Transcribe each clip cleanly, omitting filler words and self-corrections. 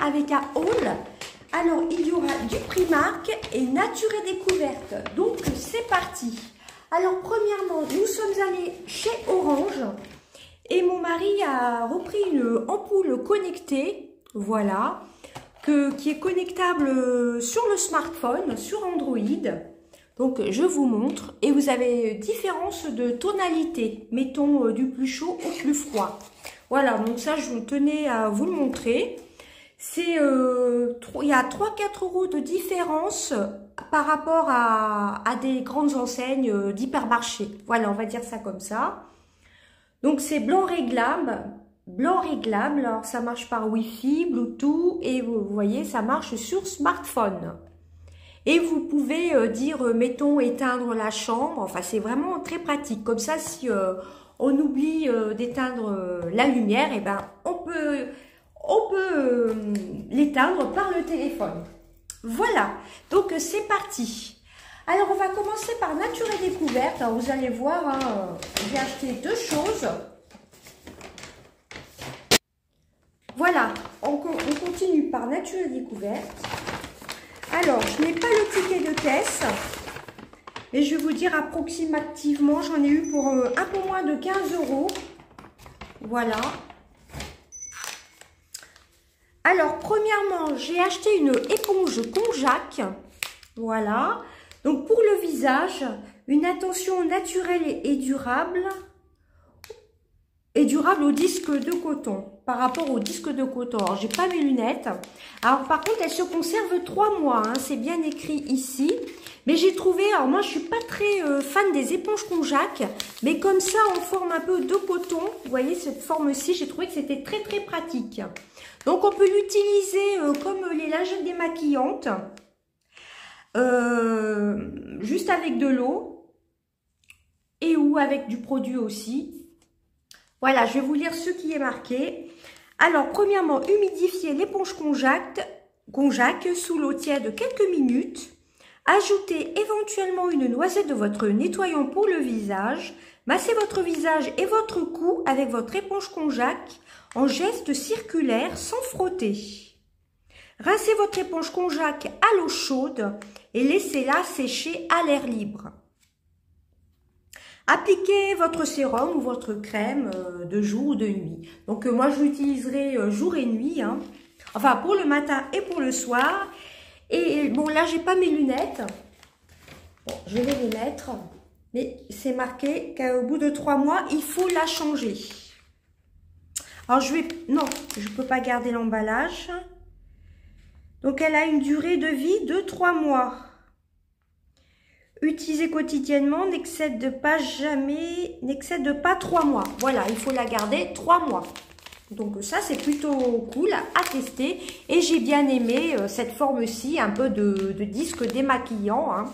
avec un haul. Alors, il y aura du Primark et Nature et Découverte. Donc, c'est parti. Alors, premièrement, nous sommes allés chez Orange et mon mari a repris une ampoule connectée, voilà, qui est connectable sur le smartphone, sur Android. Donc, je vous montre et vous avez différence de tonalité, mettons du plus chaud au plus froid. Voilà, donc ça, je tenais à vous le montrer. C'est il y a 3-4 euros de différence par rapport à des grandes enseignes d'hypermarché. Voilà, on va dire ça comme ça. Donc, c'est blanc réglable. Blanc réglable, alors ça marche par Wi-Fi, Bluetooth et vous voyez, ça marche sur smartphone. Et vous pouvez dire, mettons, éteindre la chambre. Enfin, c'est vraiment très pratique. Comme ça, si on oublie d'éteindre la lumière, et ben, on peut l'éteindre par le téléphone. Voilà, donc c'est parti. Alors, on va commencer par Nature et Découverte. Alors, vous allez voir, hein, j'ai acheté deux choses. Voilà, on continue par Nature et Découverte. Alors, je n'ai pas le ticket de caisse, mais je vais vous dire approximativement, j'en ai eu pour un peu moins de 15 euros. Voilà. Alors, premièrement, j'ai acheté une éponge Conjac. Voilà. Donc, pour le visage, une attention naturelle et durable. Et durable au disque de coton. Par rapport au disque de coton. Alors, j'ai pas mes lunettes. Alors, par contre, elle se conserve 3 mois. Hein, c'est bien écrit ici. Mais j'ai trouvé, alors moi, je suis pas très fan des éponges Conjac. Mais comme ça, en forme un peu de coton. Vous voyez, cette forme-ci, j'ai trouvé que c'était très, très pratique. Donc, on peut l'utiliser comme les lingettes démaquillantes. Juste avec de l'eau. Et ou avec du produit aussi. Voilà, je vais vous lire ce qui est marqué. Alors, premièrement, humidifiez l'éponge Conjac sous l'eau tiède quelques minutes. Ajoutez éventuellement une noisette de votre nettoyant pour le visage. Massez votre visage et votre cou avec votre éponge Conjac en geste circulaire sans frotter. Rincez votre éponge Conjac à l'eau chaude et laissez-la sécher à l'air libre. Appliquez votre sérum ou votre crème de jour ou de nuit. Donc, moi, je l'utiliserai jour et nuit. Hein. Enfin, pour le matin et pour le soir. Et bon, là, j'ai pas mes lunettes. Bon, je vais les mettre. Mais c'est marqué qu'au bout de 3 mois, il faut la changer. Alors, non, je peux pas garder l'emballage. Donc, elle a une durée de vie de 3 mois. Utilisez quotidiennement, n'excède pas 3 mois. Voilà, il faut la garder 3 mois. Donc ça, c'est plutôt cool à tester. Et j'ai bien aimé cette forme-ci, un peu de disque démaquillant. Hein.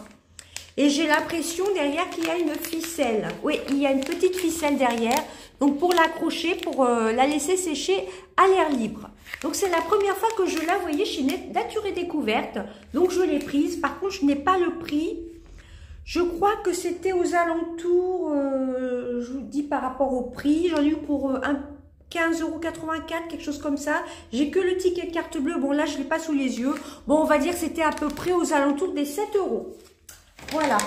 Et j'ai l'impression derrière qu'il y a une ficelle. Oui, il y a une petite ficelle derrière. Donc pour l'accrocher, pour la laisser sécher à l'air libre. Donc c'est la première fois que je la voyais chez Nature et Découverte. Donc je l'ai prise. Par contre, je n'ai pas le prix. Je crois que c'était aux alentours, je vous dis par rapport au prix, j'en ai eu pour 15,84 €, quelque chose comme ça. J'ai que le ticket de carte bleue, bon là je ne l'ai pas sous les yeux. Bon, on va dire que c'était à peu près aux alentours des 7 €. Voilà.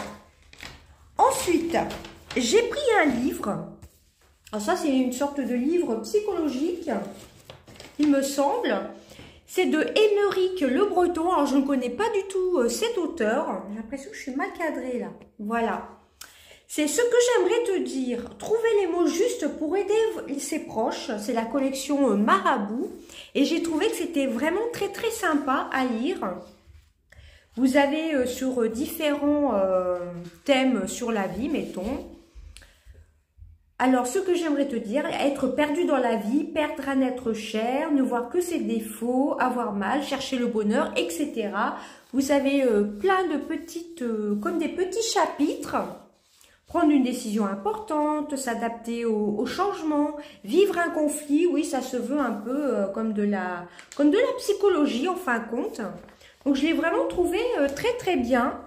Ensuite, j'ai pris un livre. Alors ça, c'est une sorte de livre psychologique, il me semble. C'est de Émeric Le Breton. Alors, je ne connais pas du tout cet auteur. J'ai l'impression que je suis mal cadrée là. Voilà. C'est ce que j'aimerais te dire. Trouver les mots justes pour aider ses proches. C'est la collection Marabout. Et j'ai trouvé que c'était vraiment très très sympa à lire. Vous avez sur différents thèmes sur la vie, mettons. Alors, ce que j'aimerais te dire, être perdu dans la vie, perdre un être cher, ne voir que ses défauts, avoir mal, chercher le bonheur, etc. Vous avez plein de petites, comme des petits chapitres. Prendre une décision importante, s'adapter au changement, vivre un conflit, oui, ça se veut un peu comme de la psychologie en fin de compte. Donc, je l'ai vraiment trouvé très très bien.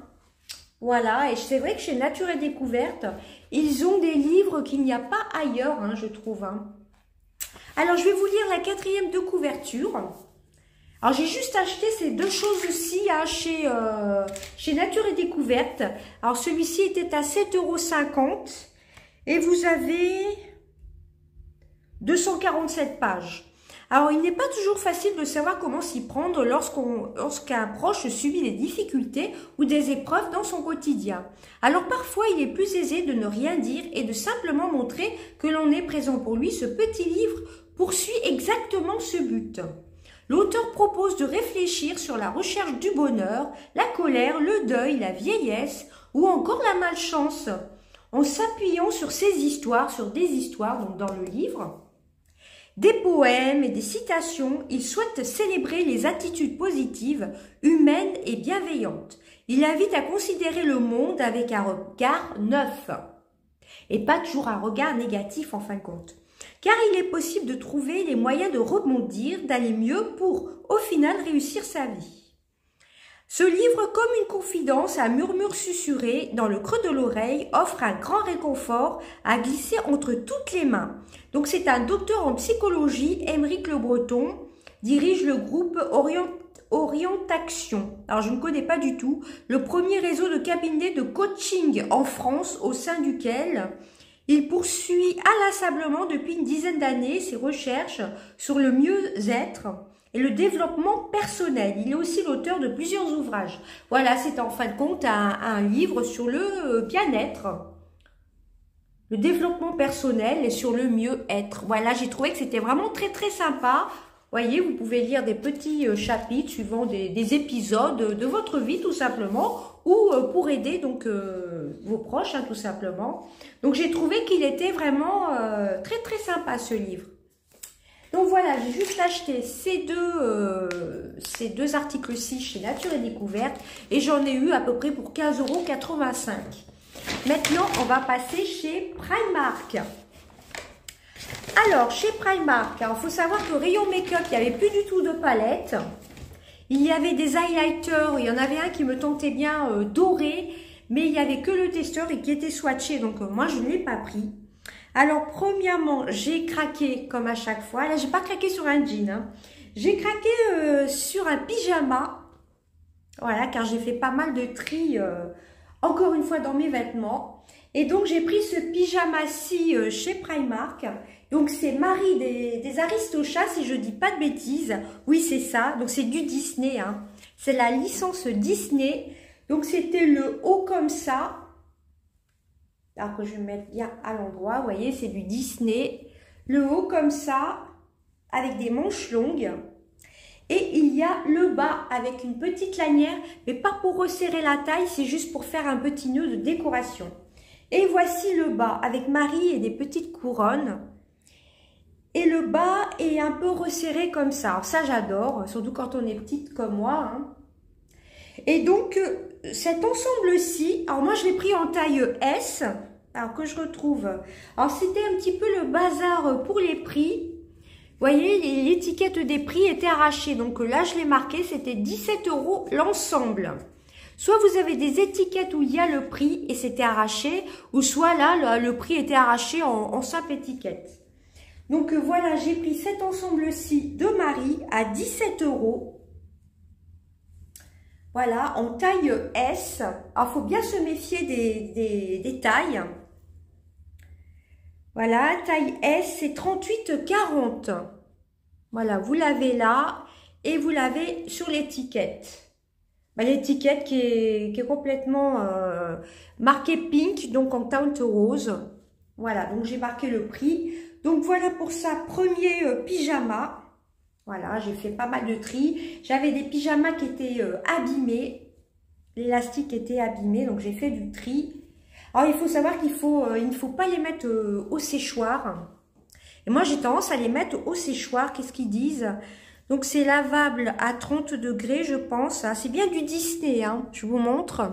Voilà, et c'est vrai que chez Nature et Découverte, ils ont des livres qu'il n'y a pas ailleurs, hein, je trouve. Hein. Alors, je vais vous lire la 4e de couverture. Alors, j'ai juste acheté ces deux choses-ci chez Nature et Découverte. Alors, celui-ci était à 7,50 € et vous avez 247 pages. Alors, il n'est pas toujours facile de savoir comment s'y prendre lorsqu'un proche subit des difficultés ou des épreuves dans son quotidien. Alors, parfois, il est plus aisé de ne rien dire et de simplement montrer que l'on est présent pour lui. Ce petit livre poursuit exactement ce but. L'auteur propose de réfléchir sur la recherche du bonheur, la colère, le deuil, la vieillesse ou encore la malchance, en s'appuyant sur des histoires, donc dans le livre, des poèmes et des citations. Il souhaite célébrer les attitudes positives, humaines et bienveillantes. Il invite à considérer le monde avec un regard neuf et pas toujours un regard négatif en fin de compte. Car il est possible de trouver les moyens de rebondir, d'aller mieux pour, au final, réussir sa vie. Ce livre, comme une confidence, un murmure susurré dans le creux de l'oreille, offre un grand réconfort à glisser entre toutes les mains. Donc c'est un docteur en psychologie, Aymeric Le Breton, dirige le groupe Orientaction. Alors je ne connais pas du tout. Le premier réseau de cabinets de coaching en France, au sein duquel il poursuit inlassablement depuis une dizaine d'années ses recherches sur le mieux-être et le développement personnel. Il est aussi l'auteur de plusieurs ouvrages. Voilà, c'est en fin de compte un livre sur le bien-être, le développement personnel et sur le mieux-être. Voilà, j'ai trouvé que c'était vraiment très très sympa. Voyez, vous pouvez lire des petits chapitres suivant des épisodes de votre vie tout simplement, ou pour aider donc vos proches tout simplement. Donc j'ai trouvé qu'il était vraiment très très sympa ce livre. Donc voilà, j'ai juste acheté ces deux articles-ci chez Nature et Découverte et j'en ai eu à peu près pour 15,85 €. Maintenant, on va passer chez Primark. Alors, chez Primark, il faut savoir que rayon make-up, il n'y avait plus du tout de palette. Il y avait des highlighters, il y en avait un qui me tentait bien doré, mais il n'y avait que le testeur et qui était swatché, donc moi je ne l'ai pas pris. Alors, premièrement, j'ai craqué comme à chaque fois. Là, j'ai pas craqué sur un jean, hein. J'ai craqué sur un pyjama. Voilà, car j'ai fait pas mal de tri, encore une fois, dans mes vêtements. Et donc, j'ai pris ce pyjama-ci chez Primark. Donc, c'est Marie des Aristochats, si je dis pas de bêtises. Oui, c'est ça. Donc, c'est du Disney, hein. C'est la licence Disney. Donc, c'était le haut comme ça. Alors que je vais mettre bien à l'endroit. Vous voyez, c'est du Disney. Le haut comme ça, avec des manches longues. Et il y a le bas avec une petite lanière, mais pas pour resserrer la taille, c'est juste pour faire un petit nœud de décoration. Et voici le bas avec Marie et des petites couronnes. Et le bas est un peu resserré comme ça. Alors ça, j'adore, surtout quand on est petite comme moi, hein. Et donc, cet ensemble-ci, alors moi, je l'ai pris en taille S, alors que je retrouve. Alors, c'était un petit peu le bazar pour les prix. Vous voyez, l'étiquette des prix était arrachée. Donc là, je l'ai marqué, c'était 17 € l'ensemble. Soit vous avez des étiquettes où il y a le prix et c'était arraché, ou soit là, le prix était arraché en simple étiquette. Donc voilà, j'ai pris cet ensemble-ci de Marie à 17 €. Voilà, en taille S. Alors, il faut bien se méfier des tailles. Voilà, taille S, c'est 38,40. Voilà, vous l'avez là et vous l'avez sur l'étiquette. L'étiquette qui est complètement marquée pink, donc en teinte rose. Voilà, donc j'ai marqué le prix. Donc voilà pour ça, premier pyjama. Voilà, j'ai fait pas mal de tri. J'avais des pyjamas qui étaient abîmés. L'élastique était abîmé, donc j'ai fait du tri. Alors, il faut savoir qu'il il ne faut pas les mettre au séchoir. Et moi, j'ai tendance à les mettre au séchoir. Qu'est-ce qu'ils disent? Donc, c'est lavable à 30 degrés, je pense. C'est bien du Disney, hein. Je vous montre.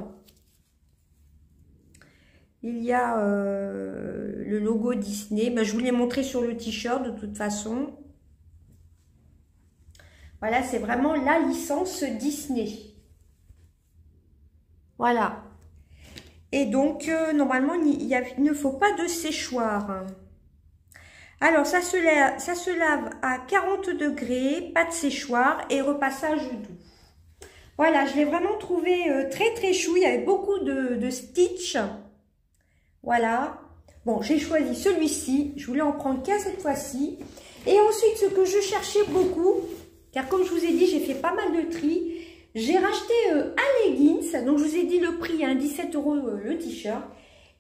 Il y a le logo Disney. Je vous l'ai montré sur le t-shirt, de toute façon. Voilà, c'est vraiment la licence Disney. Voilà. Et donc, normalement, il ne faut pas de séchoir. Alors, ça se lave à 40 degrés, pas de séchoir et repassage doux. Voilà, je l'ai vraiment trouvé très très chou. Il y avait beaucoup de stitch. Voilà. Bon, j'ai choisi celui-ci. Je voulais en prendre qu'un cette fois-ci. Et ensuite, ce que je cherchais beaucoup, car comme je vous ai dit, j'ai fait pas mal de tri. J'ai racheté un leggings. Donc, je vous ai dit le prix, hein, 17 € le t-shirt.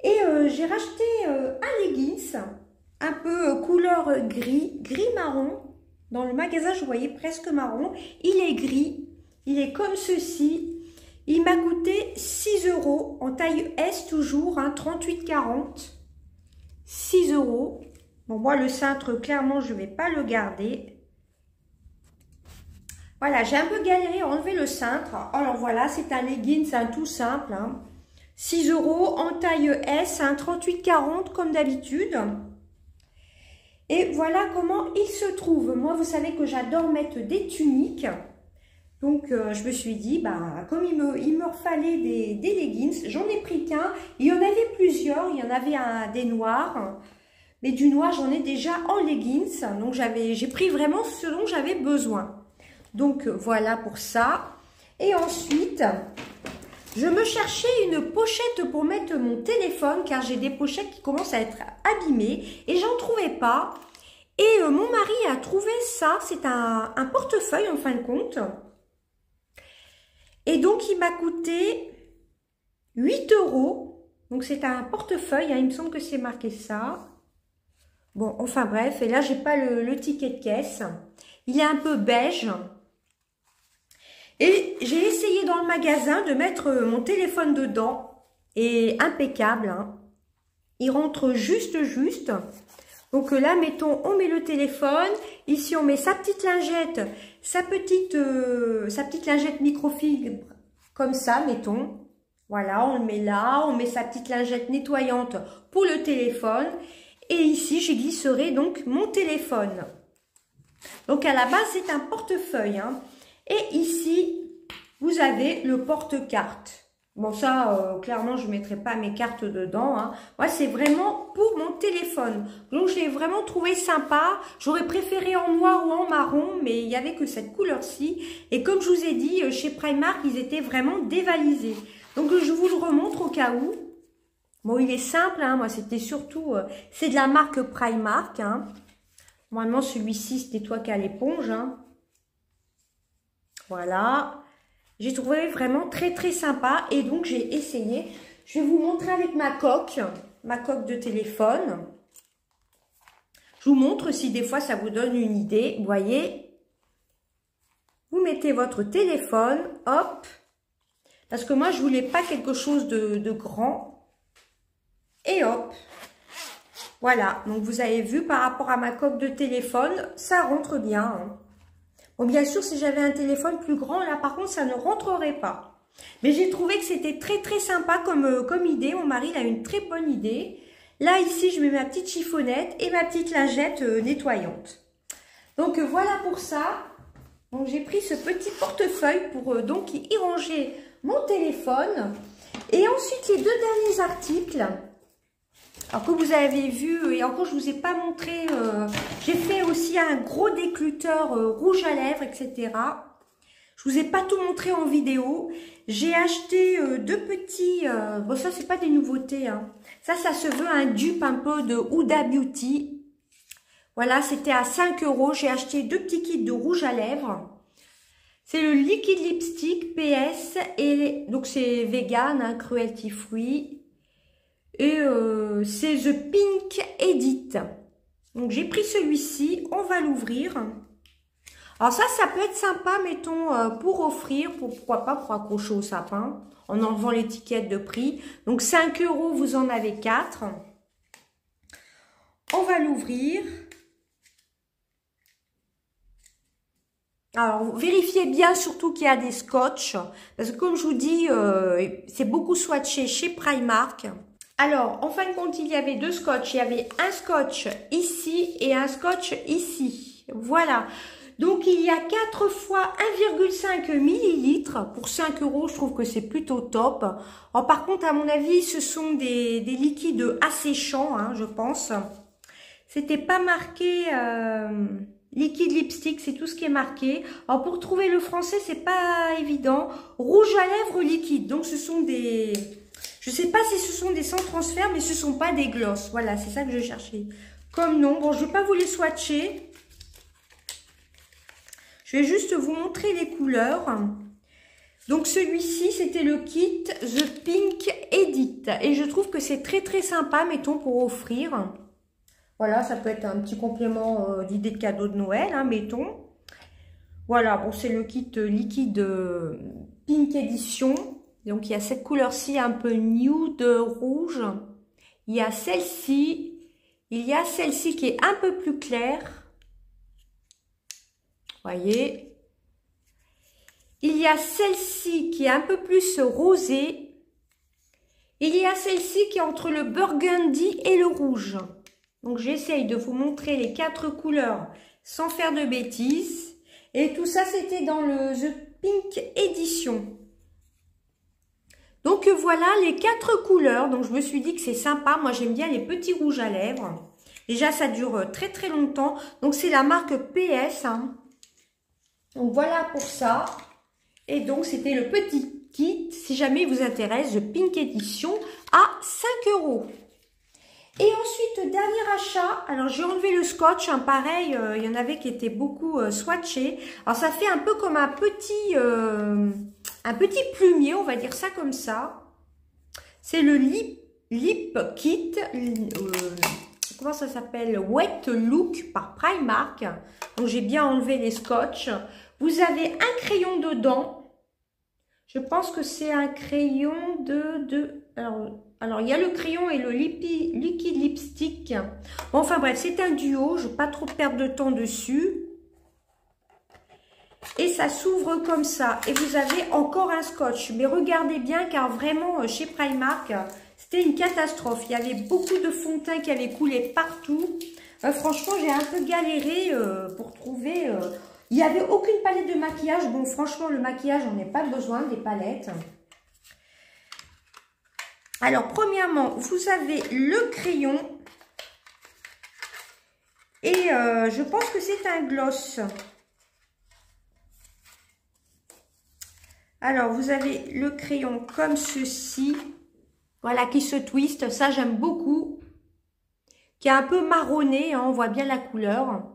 Et j'ai racheté un leggings, un peu couleur gris marron. Dans le magasin, je voyais presque marron. Il est gris. Il est comme ceci. Il m'a coûté 6 € en taille S toujours, hein, 38,40. 6 €. Bon, moi, le cintre, clairement, je ne vais pas le garder. Voilà, j'ai un peu galéré à enlever le cintre. Alors voilà, c'est un leggings, un tout simple. Hein. 6 € en taille S, un 38,40 comme d'habitude. Et voilà comment il se trouve. Moi, vous savez que j'adore mettre des tuniques. Donc, je me suis dit, bah, comme il me fallait des leggings, j'en ai pris qu'un. Il y en avait plusieurs. Il y en avait des noirs. Mais du noir, j'en ai déjà en leggings. Donc, j'ai pris vraiment ce dont j'avais besoin. Donc, voilà pour ça. Et ensuite, je me cherchais une pochette pour mettre mon téléphone, car j'ai des pochettes qui commencent à être abîmées et j'en trouvais pas. Et mon mari a trouvé ça, c'est un portefeuille en fin de compte. Et donc, il m'a coûté 8 €. Donc, c'est un portefeuille, hein, il me semble que c'est marqué ça. Bon, enfin bref, et là, j'ai pas le ticket de caisse. Il est un peu beige. Et j'ai essayé dans le magasin de mettre mon téléphone dedans. Et impeccable, hein. Il rentre juste. Donc là, mettons, on met le téléphone. Ici, on met sa petite lingette, sa petite lingette microfibre, comme ça, mettons. Voilà, on le met là. On met sa petite lingette nettoyante pour le téléphone. Et ici, j'y glisserai donc mon téléphone. Donc à la base, c'est un portefeuille, hein. Et ici, vous avez le porte-carte. Bon, ça, clairement, je ne mettrai pas mes cartes dedans. Hein. Moi, c'est vraiment pour mon téléphone. Donc, je l'ai vraiment trouvé sympa. J'aurais préféré en noir ou en marron, mais il n'y avait que cette couleur-ci. Et comme je vous ai dit, chez Primark, ils étaient vraiment dévalisés. Donc, je vous le remontre au cas où. Bon, il est simple. Hein. Moi, c'était surtout... c'est de la marque Primark. Hein. Normalement, celui-ci, se nettoie qu'à l'éponge. Hein. Voilà. J'ai trouvé vraiment très très sympa et donc j'ai essayé. Je vais vous montrer avec ma coque de téléphone. Je vous montre si des fois ça vous donne une idée. Vous voyez, vous mettez votre téléphone, hop, parce que moi je voulais pas quelque chose de grand. Et hop, voilà. Donc vous avez vu par rapport à ma coque de téléphone, ça rentre bien. Hein. Bon, bien sûr, si j'avais un téléphone plus grand, là, par contre, ça ne rentrerait pas. Mais j'ai trouvé que c'était très, très sympa comme idée. Mon mari, il a une très bonne idée. Là, ici, je mets ma petite chiffonnette et ma petite lingette nettoyante. Donc, voilà pour ça. Donc, j'ai pris ce petit portefeuille pour donc y ranger mon téléphone. Et ensuite, les deux derniers articles... Alors, comme vous avez vu, et encore je ne vous ai pas montré, j'ai fait aussi un gros décluteur rouge à lèvres, etc. Je ne vous ai pas tout montré en vidéo. J'ai acheté deux petits, bon ça c'est pas des nouveautés, hein. Ça se veut un dupe un peu de Huda Beauty. Voilà, c'était à 5 €. J'ai acheté deux petits kits de rouge à lèvres. C'est le liquide lipstick PS, et donc c'est vegan, hein, cruelty free. Et c'est The Pink Edit. Donc j'ai pris celui-ci, on va l'ouvrir. Alors ça peut être sympa, mettons, pour offrir, pourquoi pas, pour accrocher au sapin, en enlevant l'étiquette de prix. Donc 5 €, vous en avez 4. On va l'ouvrir. Alors vérifiez bien surtout qu'il y a des scotch, parce que comme je vous dis, c'est beaucoup swatché chez Primark. Alors, en fin de compte, il y avait deux scotch. Il y avait un scotch ici et un scotch ici. Voilà. Donc, il y a 4 fois 1,5 ml pour 5 €. Je trouve que c'est plutôt top. Alors, par contre, à mon avis, ce sont des liquides asséchants, hein, je pense. C'était pas marqué liquide lipstick, c'est tout ce qui est marqué. Alors pour trouver le français, c'est pas évident. Rouge à lèvres liquide. Donc ce sont des... Je sais pas si ce sont des sans transfert, mais ce sont pas des glosses. Voilà, c'est ça que je cherchais comme nom. Bon, je vais pas vous les swatcher. Je vais juste vous montrer les couleurs. Donc celui-ci, c'était le kit The Pink Edit. Et je trouve que c'est très très sympa, mettons, pour offrir. Voilà, ça peut être un petit complément d'idée de cadeau de Noël, hein, mettons. Voilà, bon, c'est le kit liquide Pink Edition. Donc, il y a cette couleur-ci un peu nude rouge. Il y a celle-ci. Il y a celle-ci qui est un peu plus claire. Voyez. Il y a celle-ci qui est un peu plus rosée. Il y a celle-ci qui est entre le burgundy et le rouge. Donc, j'essaye de vous montrer les 4 couleurs sans faire de bêtises. Et tout ça, c'était dans le The Pink Edition. Donc, voilà les 4 couleurs. Donc, je me suis dit que c'est sympa. Moi, j'aime bien les petits rouges à lèvres. Déjà, ça dure très, très longtemps. Donc, c'est la marque PS. Hein. Donc, voilà pour ça. Et donc, c'était le petit kit, si jamais il vous intéresse, de Pink Edition à 5 €. Et ensuite, dernier achat, alors j'ai enlevé le scotch, hein, pareil, il y en avait qui étaient beaucoup swatchés. Alors, ça fait un peu comme un petit plumier, on va dire ça comme ça. C'est le Lip Kit, comment ça s'appelle? Wet Look par Primark. Donc, j'ai bien enlevé les scotch. Vous avez un crayon dedans. Je pense que c'est un crayon alors, il y a le crayon et le liquide lipstick. Bon, enfin bref, c'est un duo. Je ne vais pas trop perdre de temps dessus. Et ça s'ouvre comme ça. Et vous avez encore un scotch. Mais regardez bien, car vraiment, chez Primark, c'était une catastrophe. Il y avait beaucoup de fond de teint qui avait coulé partout. Franchement, j'ai un peu galéré pour trouver... Il n'y avait aucune palette de maquillage. Bon, franchement, le maquillage, on n'a pas besoin des palettes. Alors, premièrement, vous avez le crayon. Et je pense que c'est un gloss. Alors, vous avez le crayon comme ceci. Voilà, qui se twiste. Ça, j'aime beaucoup. Qui est un peu marronné, hein, on voit bien la couleur.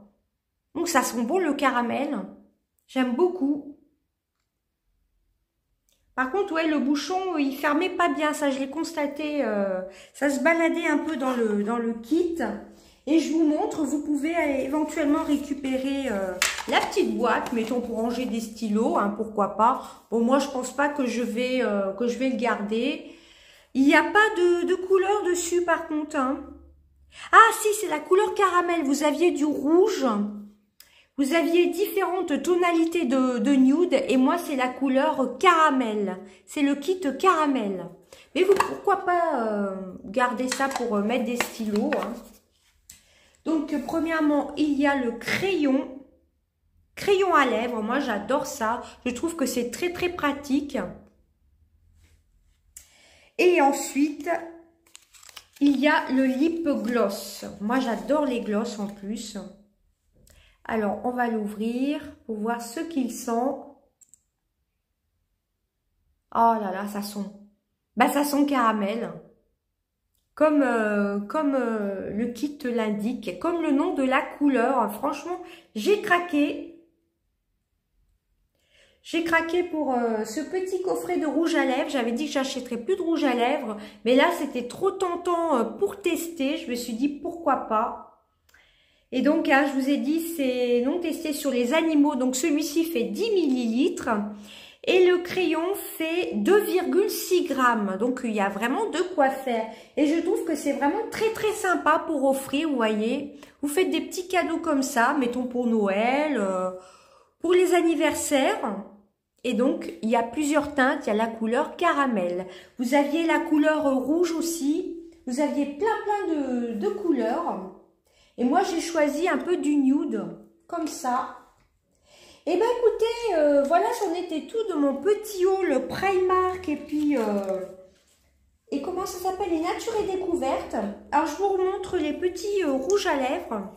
Donc, ça sent bon le caramel. J'aime beaucoup. Par contre, ouais, le bouchon, il fermait pas bien. Ça, je l'ai constaté. Ça se baladait un peu dans le kit. Et je vous montre, vous pouvez éventuellement récupérer la petite boîte, mettons pour ranger des stylos, hein, pourquoi pas. Bon, moi, je pense pas que je vais le garder. Il n'y a pas de couleur dessus, par contre. Hein. Ah, si, c'est la couleur caramel. Vous aviez du rouge. Vous aviez différentes tonalités de nude et moi, c'est la couleur caramel. C'est le kit caramel. Mais vous, pourquoi pas garder ça pour mettre des stylos. Hein. Donc, premièrement, il y a le crayon. Crayon à lèvres. Moi, j'adore ça. Je trouve que c'est très, très pratique. Et ensuite, il y a le lip gloss. Moi, j'adore les gloss en plus. Alors, on va l'ouvrir pour voir ce qu'il sent. Oh là là, ça sent. Bah, ça sent caramel. Comme le kit l'indique, comme le nom de la couleur. Franchement, j'ai craqué. J'ai craqué pour ce petit coffret de rouge à lèvres. J'avais dit que j'achèterais plus de rouge à lèvres. Mais là, c'était trop tentant pour tester. Je me suis dit, pourquoi pas. Et donc, hein, je vous ai dit, c'est non testé sur les animaux. Donc, celui-ci fait 10 millilitres. Et le crayon fait 2,6 grammes. Donc, il y a vraiment de quoi faire. Et je trouve que c'est vraiment très, très sympa pour offrir, vous voyez. Vous faites des petits cadeaux comme ça, mettons pour Noël, pour les anniversaires. Et donc, il y a plusieurs teintes. Il y a la couleur caramel. Vous aviez la couleur rouge aussi. Vous aviez plein de couleurs. Et moi, j'ai choisi un peu du nude, comme ça. Et bien, écoutez, voilà, c'en était tout de mon petit haul Primark et puis Et comment ça s'appelle? Les Nature et Découverte. Alors, je vous remontre les petits rouges à lèvres.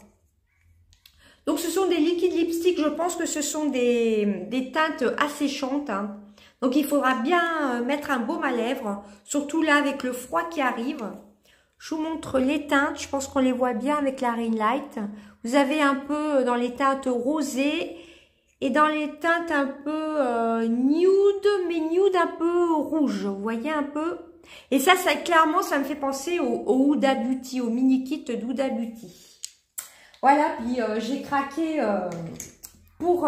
Donc, ce sont des liquides lipstick. Je pense que ce sont des teintes asséchantes. Hein. Donc, il faudra bien mettre un baume à lèvres. Surtout là, avec le froid qui arrive. Je vous montre les teintes. Je pense qu'on les voit bien avec la Ring Light. Vous avez un peu dans les teintes rosées. Et dans les teintes un peu nude, mais nude un peu rouge. Vous voyez un peu? Et ça clairement, ça me fait penser au Huda Beauty, au mini kit d'Huda Beauty. Voilà, puis j'ai craqué pour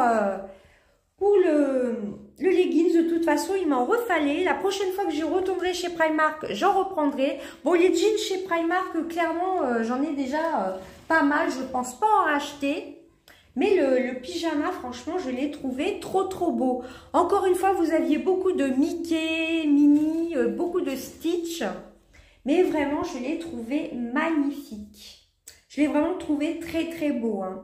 le leggings. De toute façon, il m'en refallait. La prochaine fois que je retournerai chez Primark, j'en reprendrai. Bon, les jeans chez Primark, clairement, j'en ai déjà pas mal. Je pense pas en racheter. Mais le pyjama, franchement, je l'ai trouvé trop beau. Encore une fois, vous aviez beaucoup de Mickey, Minnie, beaucoup de Stitch. Mais vraiment, je l'ai trouvé magnifique. Je l'ai vraiment trouvé très beau. Hein.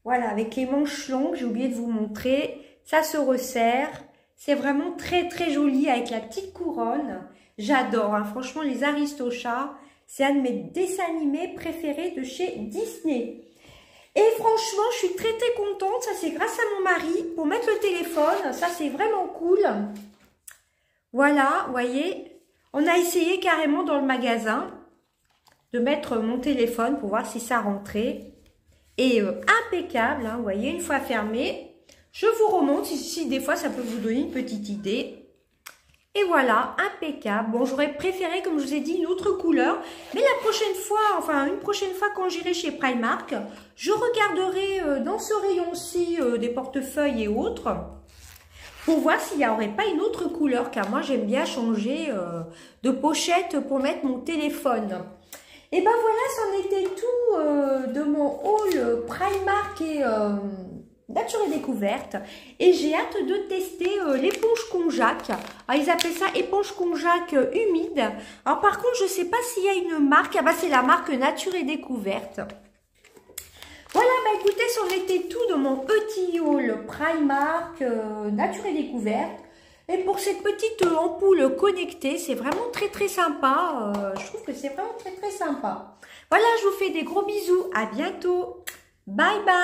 Voilà, avec les manches longues, j'ai oublié de vous montrer. Ça se resserre. C'est vraiment très joli avec la petite couronne. J'adore. Hein. Franchement, les Aristochats, c'est un de mes dessins animés préférés de chez Disney. Et franchement, je suis très contente. Ça, c'est grâce à mon mari pour mettre le téléphone. Ça, c'est vraiment cool. Voilà, vous voyez. On a essayé carrément dans le magasin de mettre mon téléphone pour voir si ça rentrait. Et impeccable, hein, vous voyez, une fois fermé. Je vous remonte si des fois, ça peut vous donner une petite idée. Et voilà, impeccable. Bon, j'aurais préféré, comme je vous ai dit, une autre couleur. Mais la prochaine fois, enfin, une prochaine fois quand j'irai chez Primark, je regarderai dans ce rayon-ci des portefeuilles et autres pour voir s'il n'y aurait pas une autre couleur. Car moi, j'aime bien changer de pochette pour mettre mon téléphone. Et ben voilà, c'en était tout de mon haul Primark et Nature et Découverte. Et j'ai hâte de tester l'éponge konjac. Alors, ils appellent ça éponge konjac humide. Alors par contre, je ne sais pas s'il y a une marque. Ah bah c'est la marque Nature et Découverte. Voilà, bah écoutez, c'en était tout de mon petit haul Primark Nature et Découverte. Et pour cette petite ampoule connectée, c'est vraiment très sympa. Je trouve que c'est vraiment très sympa. Voilà, je vous fais des gros bisous. À bientôt. Bye bye.